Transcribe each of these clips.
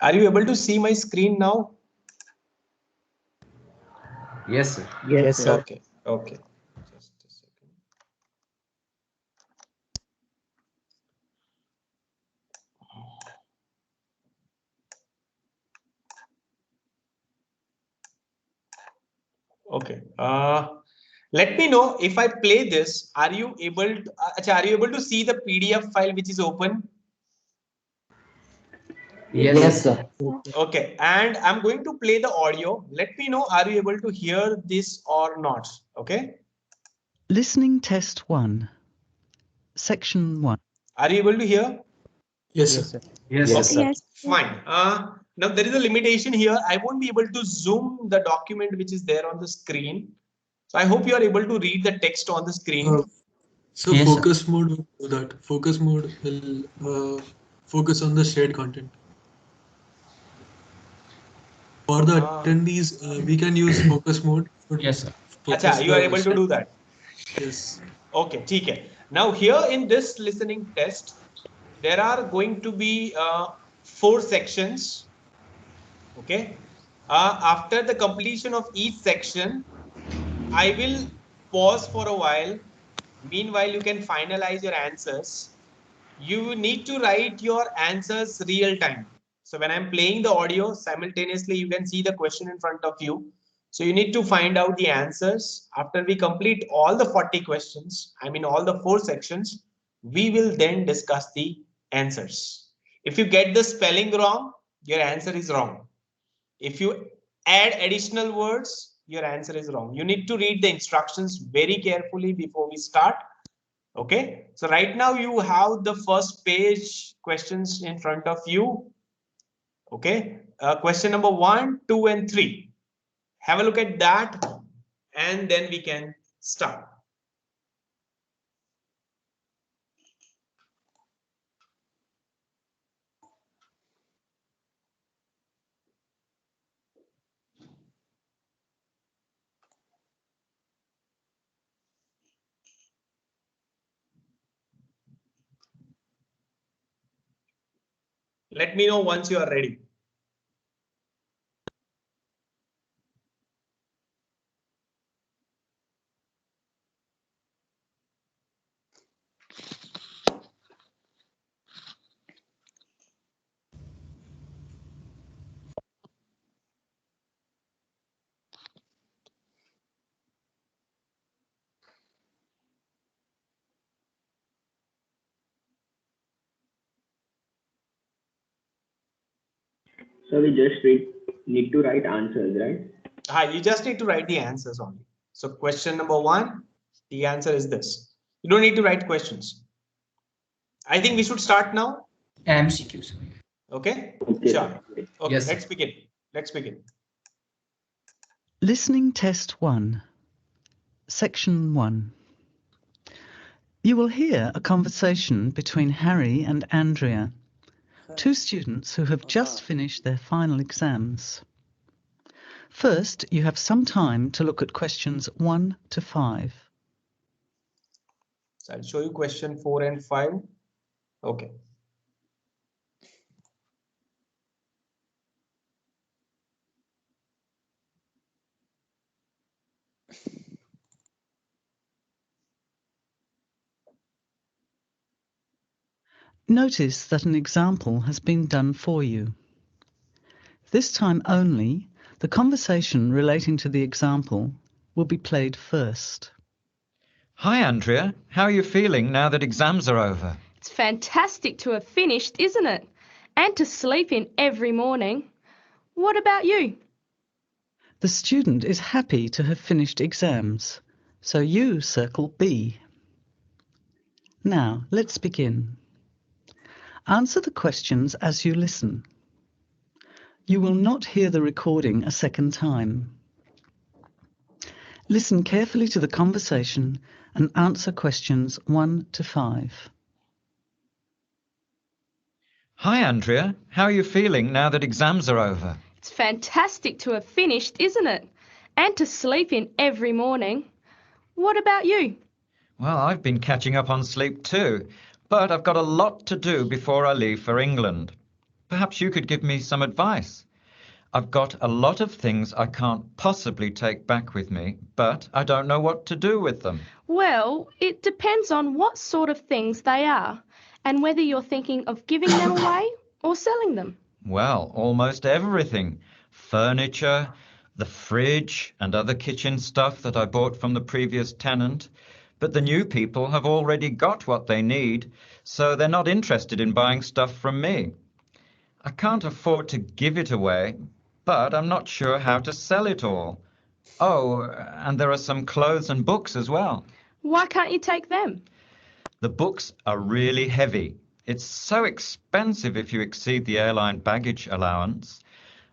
Are you able to see my screen now? Yes, sir. Yes, sir. Okay. Okay. Just a second. Okay. Let me know if I play this. Are you able to? Are you able to see the PDF file which is open? Yes, sir. Okay, and I'm going to play the audio. Let me know, are you able to hear this or not? Okay. Listening test 1. Section 1. Are you able to hear? Yes, sir. Yes, Okay, sir. Yes. fine. Now there is a limitation here. I won't be able to zoom the document which is there on the screen. So I hope you are able to read the text on the screen. So Yes, sir. focus mode will do that. Focus mode will focus on the shared content. For the attendees, we can use focus mode. Yes, sir. Acha, you are able to do that. Yes. Okay, ठीक है. Now here in this listening test, there are going to be 4 sections. Okay. After the completion of each section, I will pause for a while. Meanwhile, you can finalize your answers. You need to write your answers real time. So when I'm playing the audio, simultaneously you can see the question in front of you. So you need to find out the answers. After we complete all the 40 questions, I mean all the 4 sections, we will then discuss the answers. If you get the spelling wrong, your answer is wrong. If you add additional words, your answer is wrong. You need to read the instructions very carefully before we start. Okay, so right now you have the first page questions in front of you. Okay, question number 1, 2, and 3. Have a look at that, and then we can start. Let me know once you are ready. So we just need to write answers, right? You just need to write the answers only. So question number 1, the answer is this. You don't need to write questions. I think we should start now. MCQs. Okay, Okay. sure. Okay, Yes, sir. let's begin. Let's begin. Listening test 1. Section 1. You will hear a conversation between Harry and Andrea, 2 students who have just finished their final exams. First, you have some time to look at questions 1 to 5. So I'll show you question 4 and 5. Okay. Notice that an example has been done for you. This time only, the conversation relating to the example will be played first. Hi, Andrea. How are you feeling now that exams are over? It's fantastic to have finished, isn't it? And to sleep in every morning. What about you? The student is happy to have finished exams, so you circle B. Now, let's begin. Answer the questions as you listen. You will not hear the recording a second time. Listen carefully to the conversation and answer questions 1 to 5. Hi, Andrea. How are you feeling now that exams are over? It's fantastic to have finished, isn't it? And to sleep in every morning. What about you? Well, I've been catching up on sleep too, but I've got a lot to do before I leave for England. Perhaps you could give me some advice. I've got a lot of things I can't possibly take back with me, but I don't know what to do with them. Well, it depends on what sort of things they are and whether you're thinking of giving them away or selling them. Well, almost everything. Furniture, the fridge, and other kitchen stuff that I bought from the previous tenant. But the new people have already got what they need, so they're not interested in buying stuff from me. I can't afford to give it away, but I'm not sure how to sell it all. Oh, and there are some clothes and books as well. Why can't you take them? The books are really heavy. It's so expensive if you exceed the airline baggage allowance.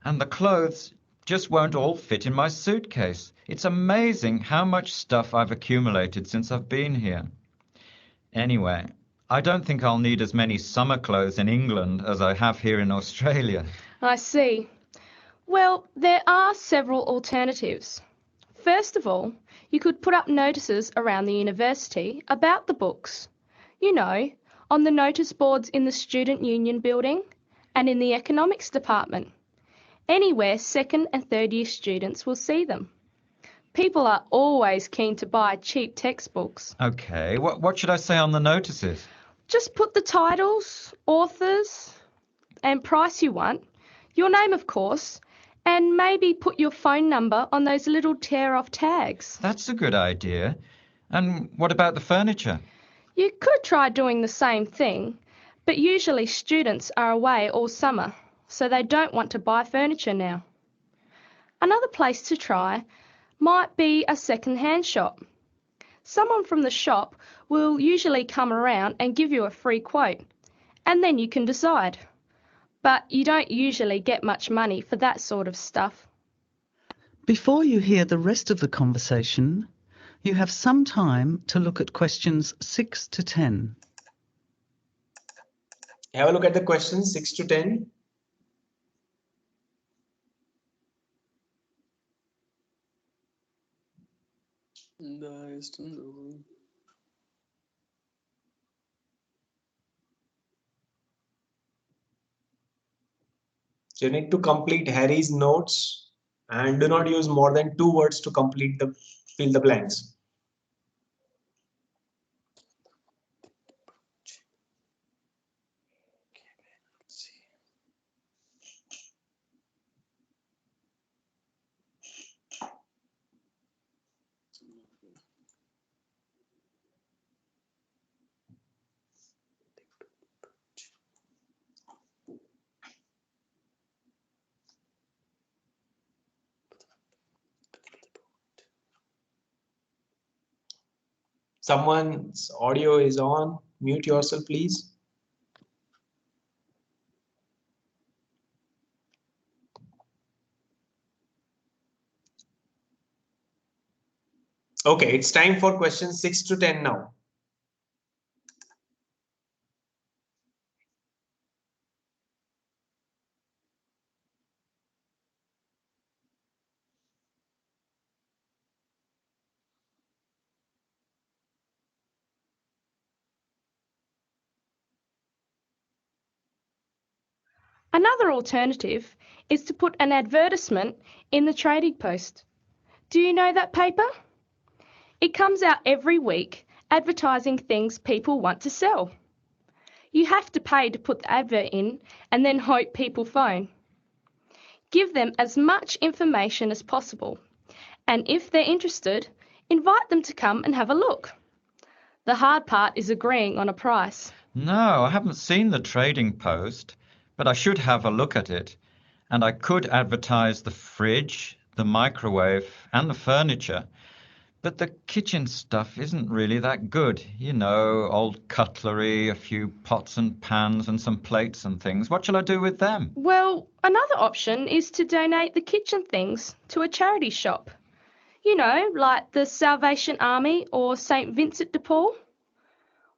And the clothes just won't all fit in my suitcase. It's amazing how much stuff I've accumulated since I've been here. Anyway, I don't think I'll need as many summer clothes in England as I have here in Australia. I see. Well, there are several alternatives. First of all, you could put up notices around the university about the books. You know, on the notice boards in the Student Union building and in the economics department. Anywhere second and third year students will see them. People are always keen to buy cheap textbooks. Okay, what should I say on the notices? Just put the titles, authors, and price you want, your name of course, and maybe put your phone number on those little tear-off tags. That's a good idea. And what about the furniture? You could try doing the same thing, but usually students are away all summer, so they don't want to buy furniture now. Another place to try might be a second-hand shop. Someone from the shop will usually come around and give you a free quote, and then you can decide. But you don't usually get much money for that sort of stuff. Before you hear the rest of the conversation, you have some time to look at questions 6 to 10. Have a look at the questions 6 to 10. So you need to complete Harry's notes and do not use more than 2 words to complete the fill the blanks. Someone's audio is on. Mute yourself, please. Okay, it's time for questions 6 to 10 now. Another alternative is to put an advertisement in the Trading Post. Do you know that paper? It comes out every week advertising things people want to sell. You have to pay to put the advert in and then hope people phone. Give them as much information as possible, and if they're interested, invite them to come and have a look. The hard part is agreeing on a price. No, I haven't seen the Trading Post, but I should have a look at it. And I could advertise the fridge, the microwave, and the furniture. But the kitchen stuff isn't really that good. You know, old cutlery, a few pots and pans, and some plates and things. What shall I do with them? Well, another option is to donate the kitchen things to a charity shop. You know, like the Salvation Army or St. Vincent de Paul.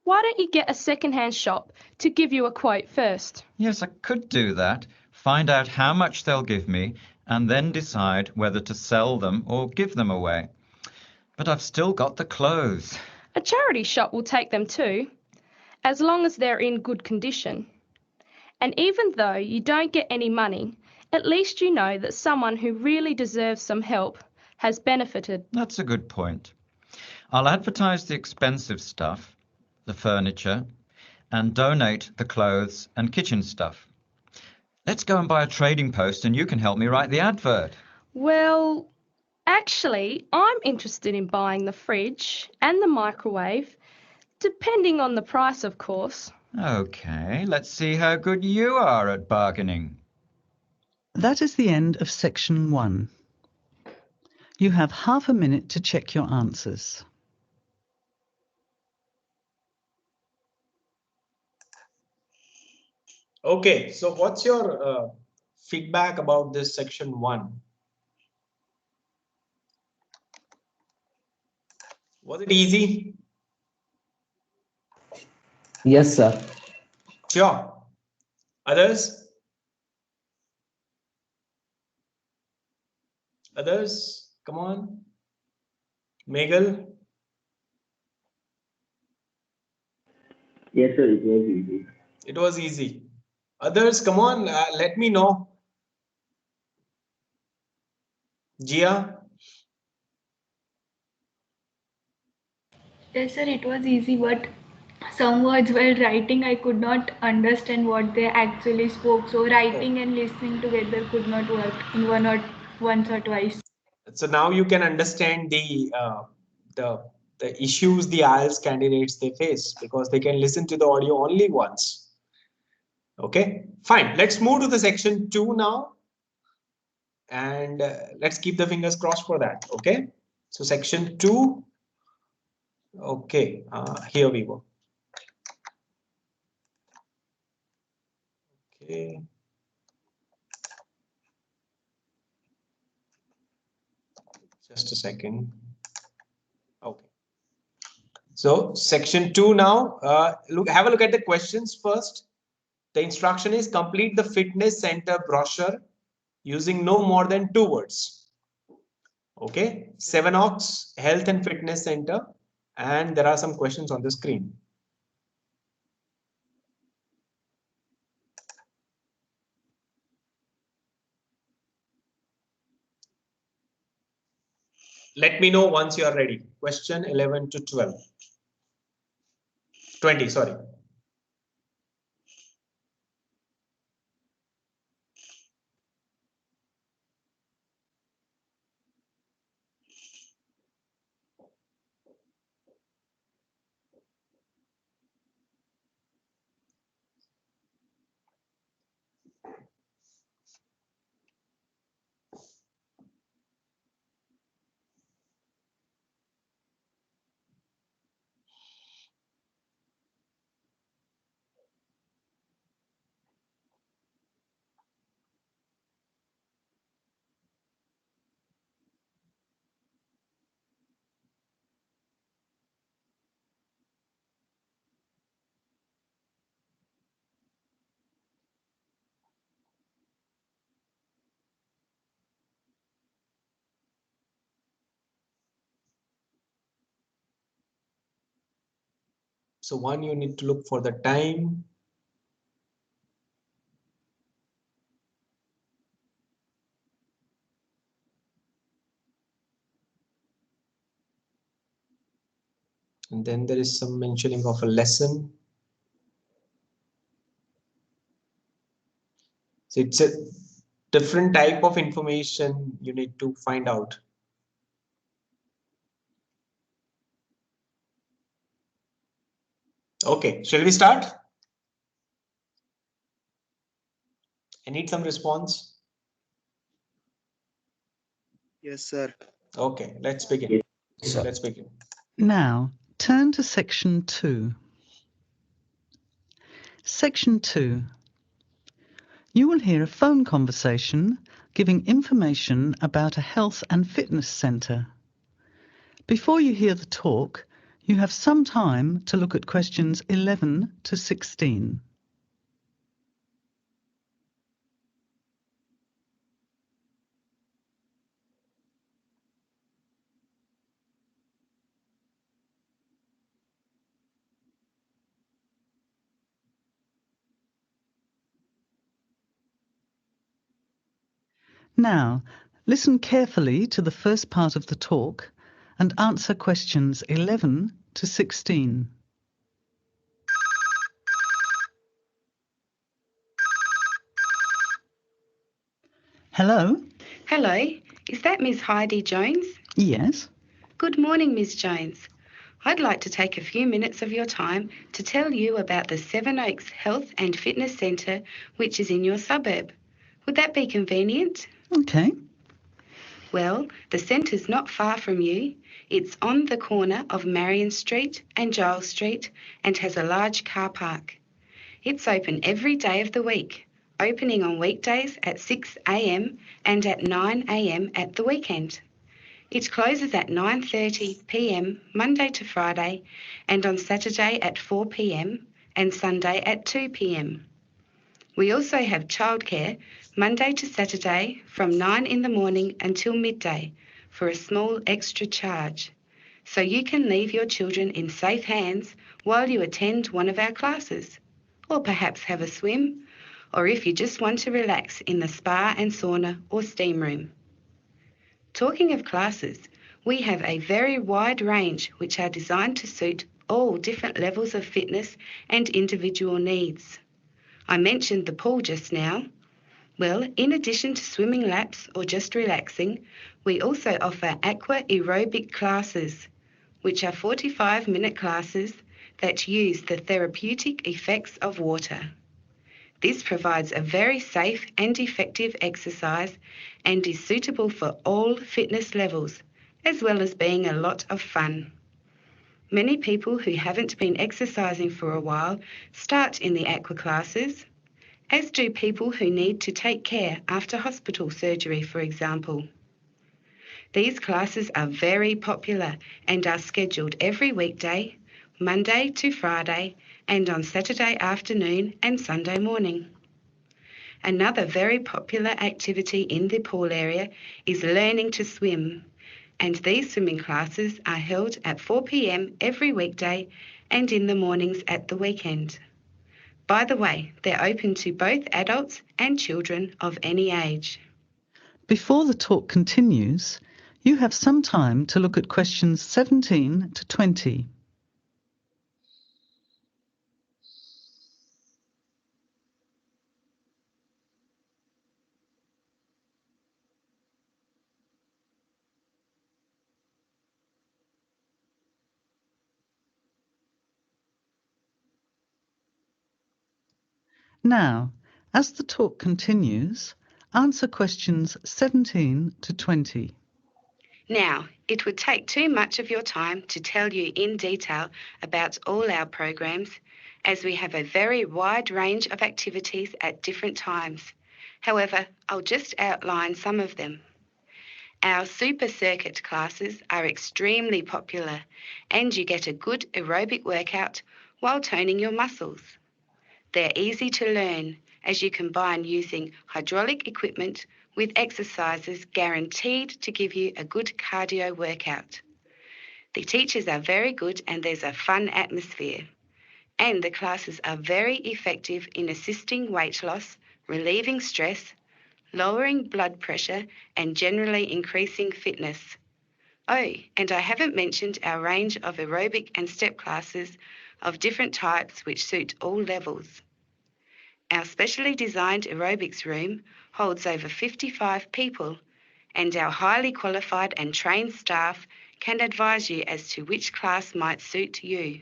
Why don't you get a second-hand shop to give you a quote first? Yes, I could do that. Find out how much they'll give me, and then decide whether to sell them or give them away. But I've still got the clothes. A charity shop will take them too, as long as they're in good condition. And even though you don't get any money, at least you know that someone who really deserves some help has benefited. That's a good point. I'll advertise the expensive stuff, the furniture, and donate the clothes and kitchen stuff. Let's go and buy a trading post and you can help me write the advert. Well, actually, I'm interested in buying the fridge and the microwave, depending on the price, of course. Okay, let's see how good you are at bargaining. That is the end of section 1. You have half a minute to check your answers. Okay, so what's your feedback about this section 1? Was it easy? Yes, sir. Sure. Others? Others? Come on. Megal? Yes, sir, it was easy. It was easy. Others, come on, let me know. Gia? Yes, sir, it was easy, but some words while writing I could not understand what they actually spoke. So writing and listening together could not work in once or twice. So now you can understand the the issues the IELTS candidates they face because they can listen to the audio only once. Okay, fine. Let's move to the section 2 now, and let's keep the fingers crossed for that. Okay, so section 2. Okay, here we go. Okay. Just a second. Okay. So section 2 now. Have a look at the questions first. The instruction is complete the fitness center brochure using no more than 2 words. Okay, 7 Ox Health and Fitness Center, and there are some questions on the screen. Let me know once you are ready. Question 11 to 12. 20, sorry. So one, you need to look for the time. And then there is some mentioning of a lesson. So it's a different type of information you need to find out. Okay, shall we start? I need some response. Yes, sir. Okay, let's begin. Yes, sir. Let's begin. Now, turn to section 2. Section 2. You will hear a phone conversation giving information about a health and fitness centre. Before you hear the talk, you have some time to look at questions 11 to 16. Now, listen carefully to the first part of the talk and answer questions 11 to 16. Hello? Hello, is that Miss Heidi Jones? Yes? Good morning, Miss Jones. I'd like to take a few minutes of your time to tell you about the Seven Oaks Health and Fitness Centre, which is in your suburb. Would that be convenient? Okay. Well, the centre's not far from you. It's on the corner of Marion Street and Giles Street and has a large car park. It's open every day of the week, opening on weekdays at 6 a.m. and at 9 a.m. at the weekend. It closes at 9:30 p.m. Monday to Friday and on Saturday at 4 p.m. and Sunday at 2 p.m. We also have childcare Monday to Saturday from 9 in the morning until midday for a small extra charge. So you can leave your children in safe hands while you attend one of our classes, or perhaps have a swim, or if you just want to relax in the spa and sauna or steam room. Talking of classes, we have a very wide range which are designed to suit all different levels of fitness and individual needs. I mentioned the pool just now. Well, in addition to swimming laps or just relaxing, we also offer aqua aerobic classes, which are 45-minute classes that use the therapeutic effects of water. This provides a very safe and effective exercise and is suitable for all fitness levels, as well as being a lot of fun. Many people who haven't been exercising for a while start in the aqua classes, as do people who need to take care after hospital surgery, for example. These classes are very popular and are scheduled every weekday, Monday to Friday, and on Saturday afternoon and Sunday morning. Another very popular activity in the pool area is learning to swim, and these swimming classes are held at 4 p.m. every weekday and in the mornings at the weekend. By the way, they're open to both adults and children of any age. Before the talk continues, you have some time to look at questions 17 to 20. Now, as the talk continues, answer questions 17 to 20. Now, it would take too much of your time to tell you in detail about all our programs, as we have a very wide range of activities at different times. However, I'll just outline some of them. Our super circuit classes are extremely popular, and you get a good aerobic workout while toning your muscles. They're easy to learn, as you combine using hydraulic equipment with exercises guaranteed to give you a good cardio workout. The teachers are very good and there's a fun atmosphere. And the classes are very effective in assisting weight loss, relieving stress, lowering blood pressure, and generally increasing fitness. Oh, and I haven't mentioned our range of aerobic and step classes of different types which suit all levels. Our specially designed aerobics room holds over 55 people, and our highly qualified and trained staff can advise you as to which class might suit you.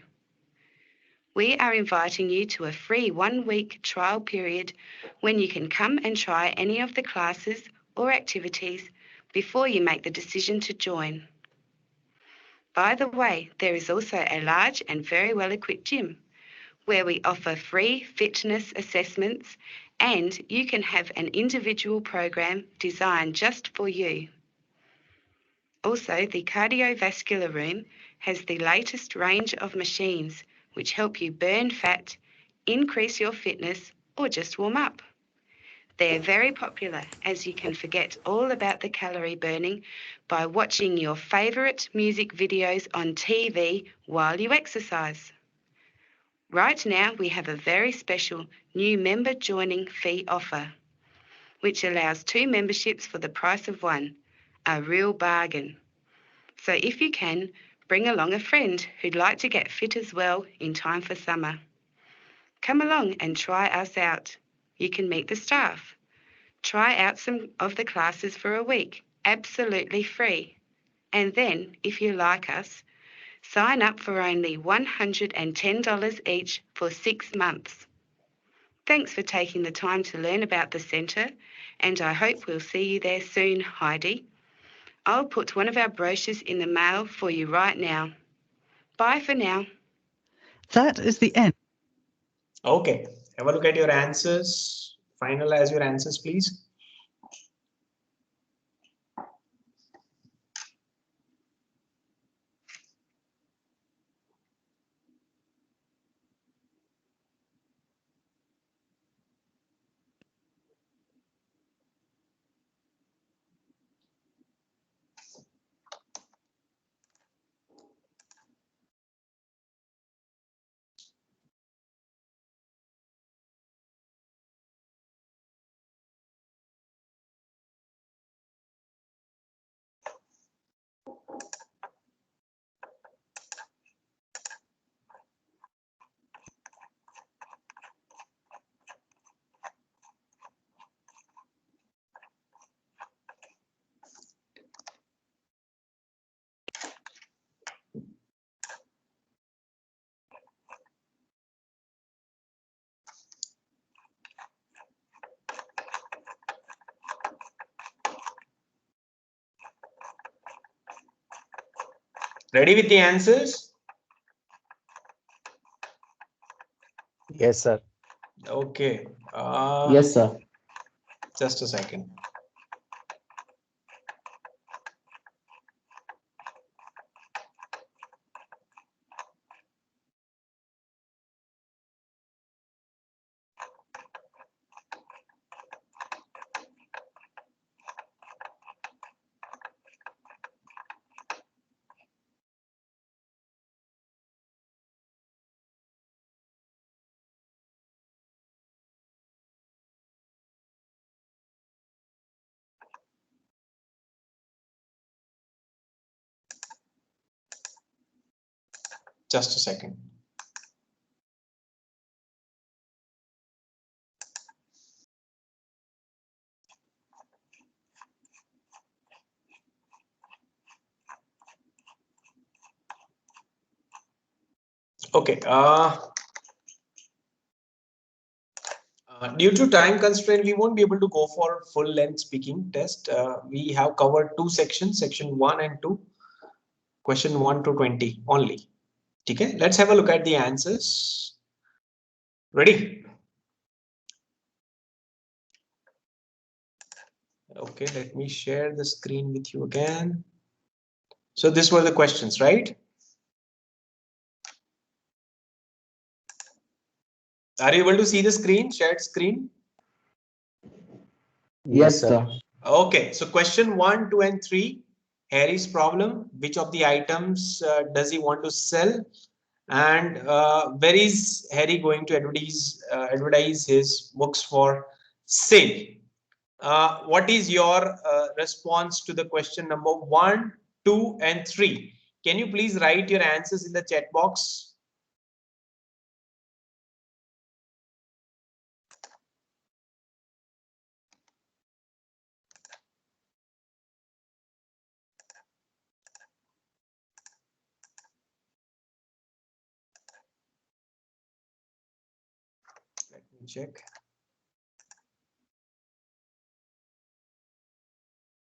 We are inviting you to a free 1-week trial period when you can come and try any of the classes or activities before you make the decision to join. By the way, there is also a large and very well-equipped gym where we offer free fitness assessments, and you can have an individual program designed just for you. Also, the cardiovascular room has the latest range of machines which help you burn fat, increase your fitness, or just warm up. They're very popular, as you can forget all about the calorie burning by watching your favourite music videos on TV while you exercise. Right now, we have a very special new member joining fee offer. which allows 2 memberships for the price of 1. A real bargain. So if you can, bring along a friend who'd like to get fit as well in time for summer. Come along and try us out. You can meet the staff. Try out some of the classes for a week, absolutely free. And then, if you like us, sign up for only $110 each for 6 months. Thanks for taking the time to learn about the centre, and I hope we'll see you there soon, Heidi. I'll put one of our brochures in the mail for you right now. Bye for now. That is the end. Okay, have a look at your answers. Finalize your answers, please. Ready with the answers? Yes, sir. Okay. Yes, sir. Just a second. Just a second. Okay. Due to time constraint, we won't be able to go for full length speaking test. We have covered 2 sections, section 1 and 2, question 1 to 20 only. Okay, let's have a look at the answers. Ready? Okay, let me share the screen with you again. So these were the questions, right? Are you able to see the screen, shared screen? Yes, sir. Okay, so question 1, 2, and 3. Harry's problem. Which of the items does he want to sell? And where is Harry going to advertise his books for sale? What is your response to the question number 1, 2, and 3? Can you please write your answers in the chat box? Let me check.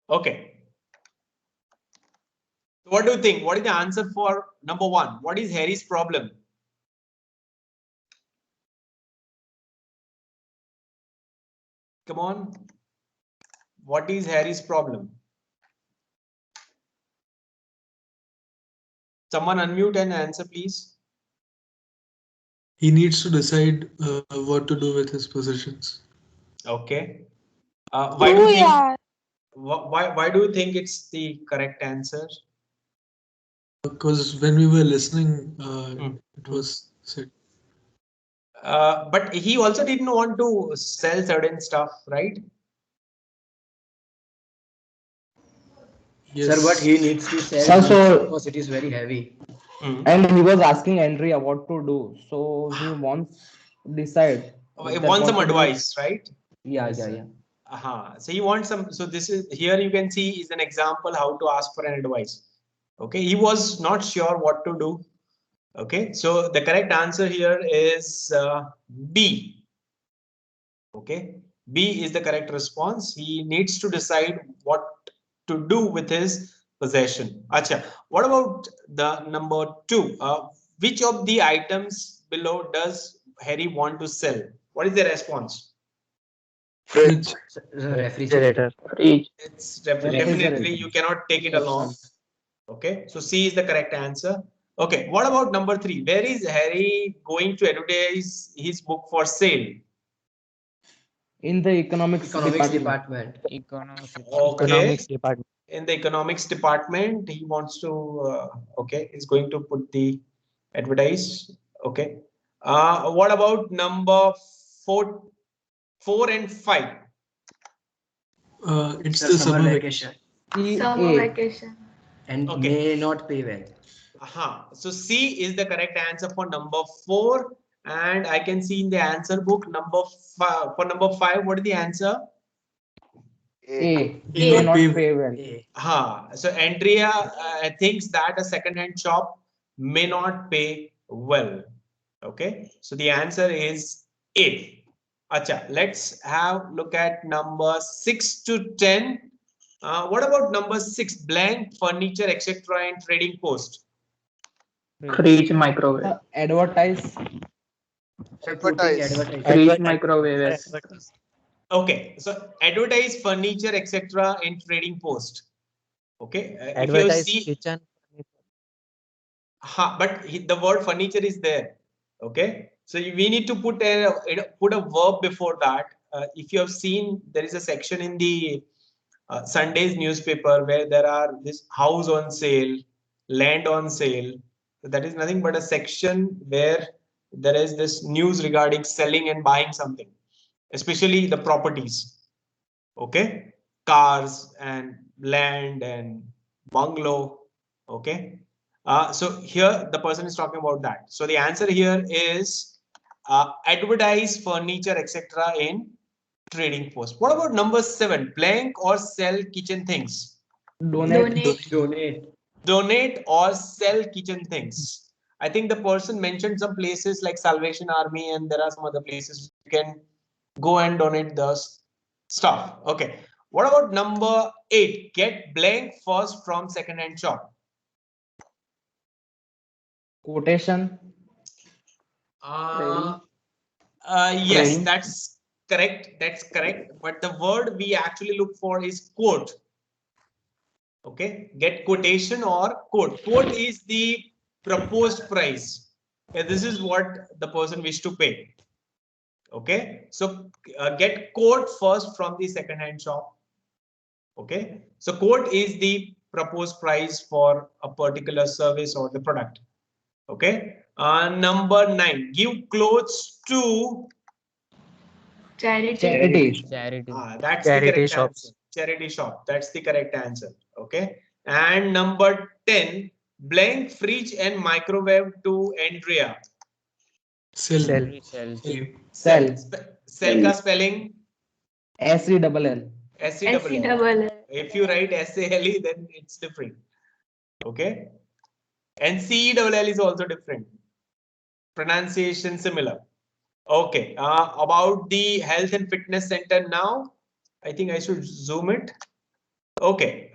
Okay. What do you think? What is the answer for number 1? What is Harry's problem? Come on. What is Harry's problem? Someone unmute and answer, please. He needs to decide what to do with his possessions. Okay. Why do you think? Why do you think it's the correct answer? Because when we were listening, it was said. But he also didn't want to sell certain stuff, right? Yes. Sir, but he needs to sell Sir, so- because it is very heavy. And he was asking Andrea what to do. So he wants decide. He that wants what some to do. advice, right? Yeah, Yes, yeah, sir. yeah. So you want some. So this is here you can see is an example how to ask for an advice. Okay, he was not sure what to do. Okay, so the correct answer here is B. Okay, B is the correct response. He needs to decide what to do with his possession. Acha, what about the number 2? Which of the items below does Harry want to sell? What is the response? Fridge. Refrigerator. It's definitely you cannot take it along. Okay, so C is the correct answer. Okay, what about number 3? Where is Harry going to advertise his book for sale? In the economics department. Okay. In the economics department, he wants to. Okay, he's going to put the advertise. Okay. What about number 4 and 5? It's the summer vacation. Summer vacation. And Okay. may not pay well. So C is the correct answer for number 4, and I can see in the answer book number 5. For number 5, what is the answer? A. May May not not pay pay well. So Andrea thinks that a second-hand shop may not pay well. Okay, so the answer is A. Acha, let's have look at number 6 to 10. What about number 6? Blank furniture, etc. in trading post. Fridge, microwave. Advertise. Fridge, microwave. Okay, so advertise furniture, etc. in trading post. Okay, if you see kitchen. but the word furniture is there. Okay, so we need to put a verb before that. If you have seen, there is a section in the Sunday's newspaper where there are this house on sale, land on sale. So that is nothing but a section where there is this news regarding selling and buying something, especially the properties. Okay, cars and land and bungalow. Okay, so here the person is talking about that. So the answer here is advertise furniture, etc. in trading post. What about number 7? Blank or sell kitchen things? Donate or sell kitchen things. I think the person mentioned some places like Salvation Army, and there are some other places you can go and donate the stuff. Okay. What about number 8? Get blank first from second-hand shop. Quotation. Yes, that's correct. That's correct. But the word we actually look for is quote. Okay, get quotation or quote. Quote is the proposed price. This is what the person wish to pay. Okay, so get quote first from the second-hand shop. Okay, so quote is the proposed price for a particular service or the product. Okay, number 9, give clothes to Charity. that's the correct answer. Charity shop. That's the correct answer. Okay, and number 10, blank fridge and microwave to Andrea. Sell. Sell ka spelling SELL. SELL. If you write SALE, then it's different. Okay, and CELL is also different. Pronunciation similar. Okay, about the health and fitness center now. I think I should zoom it. Okay.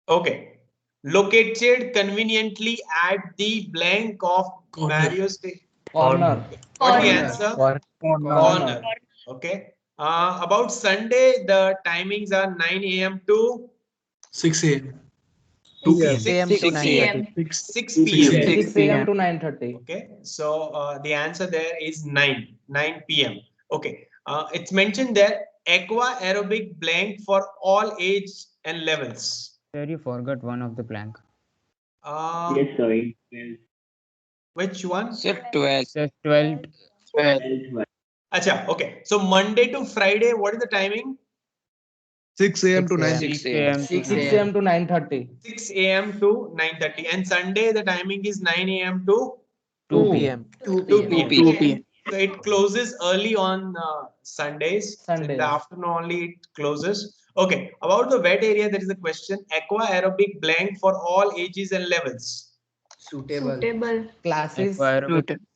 Okay. Located conveniently at the blank of Mario Station. Corner. What's the answer? Corner. Okay. About Sunday, the timings are 9 a.m. to 6 a.m. 6 a.m. to 9:30. 6 p.m. 6 a.m. to 9:30. Okay, so the answer there is 9 p.m. Okay, it's mentioned there aqua aerobic blank for all age and levels. Sir, you forgot one of the blank. Yes, sir. Which one? Sir, 12. Sir, 12. Acha, okay, so Monday to Friday, what is the timing? 6 a.m. to 9. 6 a.m. 6 a.m. to 9:30. 6 a.m. to 9:30. And Sunday, the timing is 9 a.m. to 2 p.m. 2 2 p.m. p.m. So it closes early on Sundays. So in Sundays. the afternoon only it closes. Okay. About the wet area, there is a question. Aqua aerobic blank for all ages and levels. Suitable. Suitable. Classes.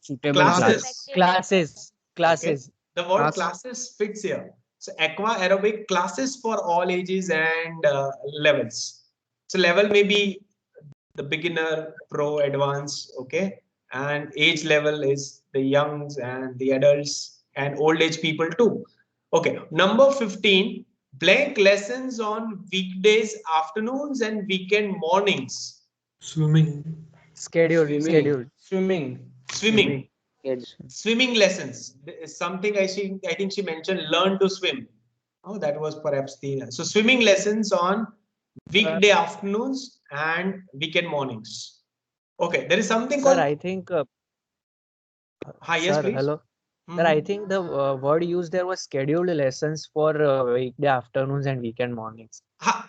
Suitable Classes. Classes. Okay. The word classes fits here. So aqua aerobic classes for all ages and levels. So level may be the beginner, pro, advanced, okay, and age level is the youngs and the adults and old age people too. Okay, number 15, blank lessons on weekdays afternoons and weekend mornings. Swimming. Swimming lessons is something I think she mentioned learn to swim. Oh, that was perhaps the so swimming lessons on weekday afternoons and weekend mornings. Okay, there is something called. I think. Hi, yes, Sir, please. hello. Sir, I think the word used there was scheduled lessons for weekday afternoons and weekend mornings.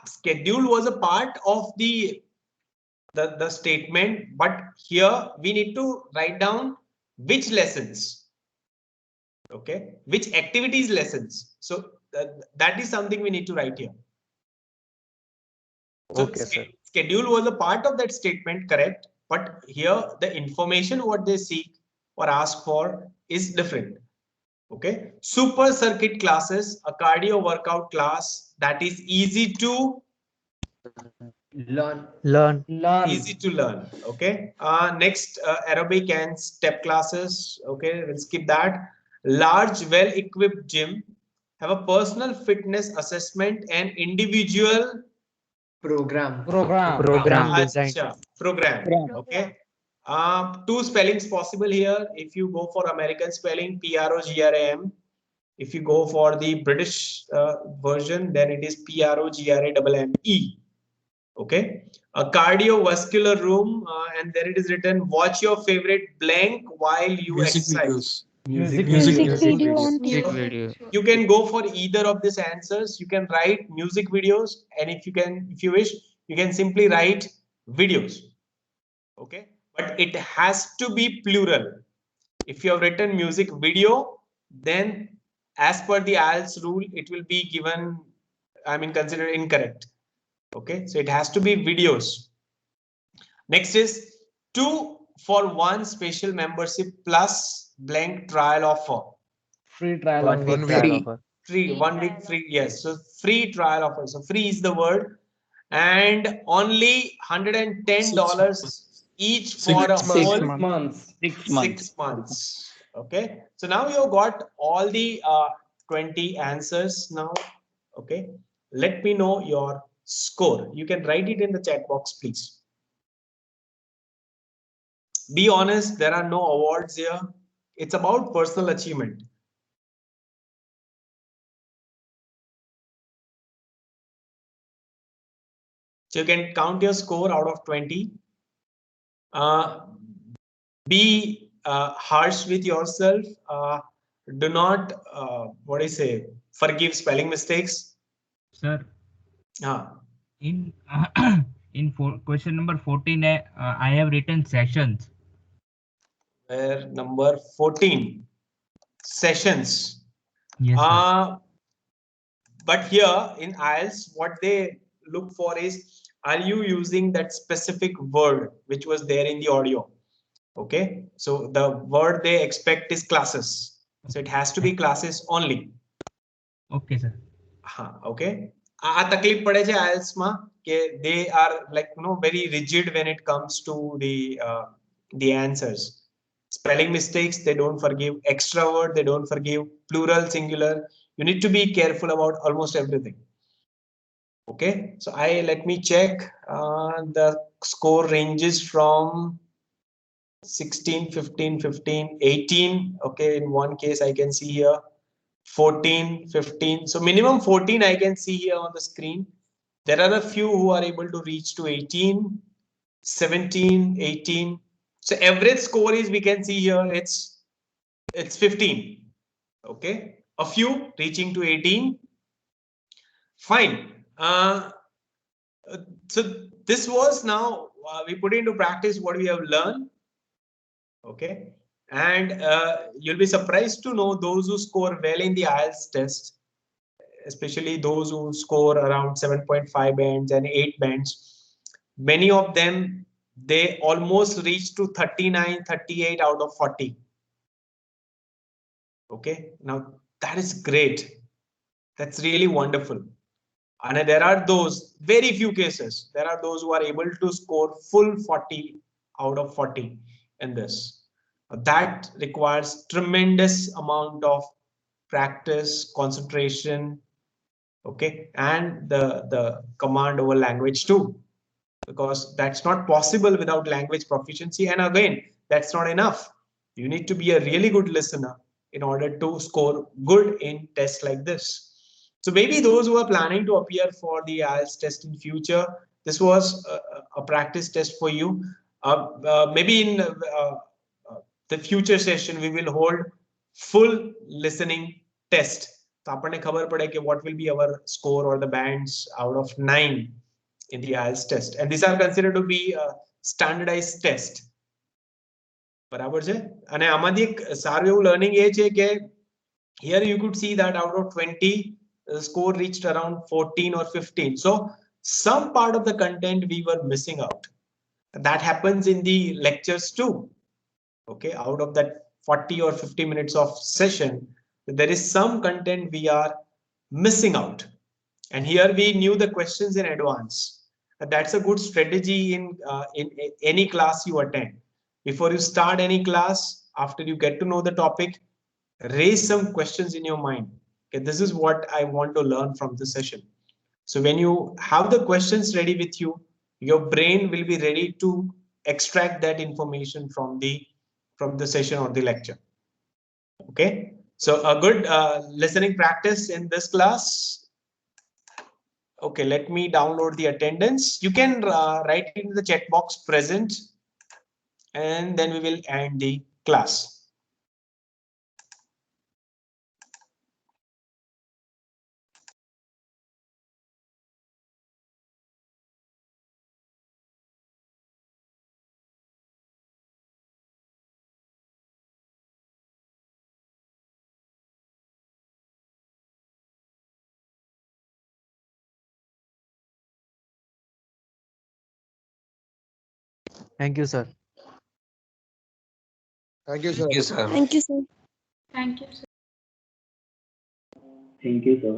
Schedule was a part of the statement, but here we need to write down which lessons. Okay, which activities lessons. So that is something we need to write here. So okay, sir. Schedule was a part of that statement, correct? But here the information what they seek or ask for is different. Okay, super circuit classes, a cardio workout class that is easy to learn. Easy to learn. Okay. Next, aerobic and step classes. Okay, we'll skip that. Large, well-equipped gym, have a personal fitness assessment and individual Program. design. Program. Okay. Two spellings possible here. If you go for American spelling, PROGRAM. If you go for the British version, then it is PROGRAMME. Okay, a cardiovascular room, and there it is written, watch your favorite blank while you Music exercise. videos. Music video. You can go for either of these answers. You can write music videos, and if you wish, you can simply write videos. Okay, but it has to be plural. If you have written music video, then as per the IELTS rule, it will be given, considered incorrect. Okay, so it has to be videos. Next is 2 for 1 special membership plus blank trial offer. Free trial One offer. week trial offer. Free 1 week free. Yes, so free trial offer. So free is the word, and only $110 each for a whole 6 months. 6 months. Okay, so now you've got all the 20 answers now. Okay, let me know your score. You can write it in the chat box, please. Be honest, there are no awards here. It's about personal achievement. So you can count your score out of 20. Be harsh with yourself. Do not, forgive spelling mistakes. Sir, in question number 14, I have written sessions. Where number 14, sessions. Yes, sir. But here in IELTS, what they look for is, are you using that specific word which was there in the audio? Okay, so the word they expect is classes. So it has to be classes only. Okay, sir. Okay. तकलीफ पड़े છે IELTS માં કે they are very rigid when it comes to the answers. Spelling mistakes they don't forgive, extra word they don't forgive, plural, singular. You need to be careful about almost everything. Okay, so let me check. The score ranges from 16, 15, 15, 18. Okay, in one case I can see here 14, 15. So minimum 14 I can see here on the screen. There are a few who are able to reach to 18, 17, 18. So average score is, we can see here, it's 15. Okay, a few reaching to 18. Fine. So this was now we put into practice what we have learned. Okay. And you'll be surprised to know those who score well in the IELTS test, especially those who score around 7.5 bands and 8 bands. Many of them, they almost reach to 39, 38 out of 40. Okay. Now that is great. That's really wonderful. And there are those, very few cases, there are those who are able to score full 40 out of 40 in this. That requires tremendous amount of practice, concentration, okay, and the command over language too, because that's not possible without language proficiency. And again, that's not enough. You need to be a really good listener in order to score good in tests like this. So maybe those who are planning to appear for the IELTS test in future, this was a practice test for you. Maybe in the future session, we will hold full listening test. So आपने खबर पड़े कि what will be our score or the bands out of 9 in the IELTS test. And these are considered to be a standardized test. બરાબર છે અને આમાંથી એક સારું એવું લર્નિંગ એ છે કે here you could see that out of 20 the score reached around 14 or 15. So some part of the content we were missing out. That happens in the lectures too. Okay, out of that 40 or 50 minutes of session, there is some content we are missing out. And here we knew the questions in advance. That's a good strategy in any class you attend. Before you start any class, after you get to know the topic, raise some questions in your mind. Okay, this is what I want to learn from this session. So when you have the questions ready with you, your brain will be ready to extract that information from the session or the lecture. Okay, so a good listening practice in this class. Okay, let me download the attendance. You can write in the chat box present, and then we will end the class. Thank you, sir. Thank you, sir. Thank you, sir. Thank you, sir. Thank you, sir.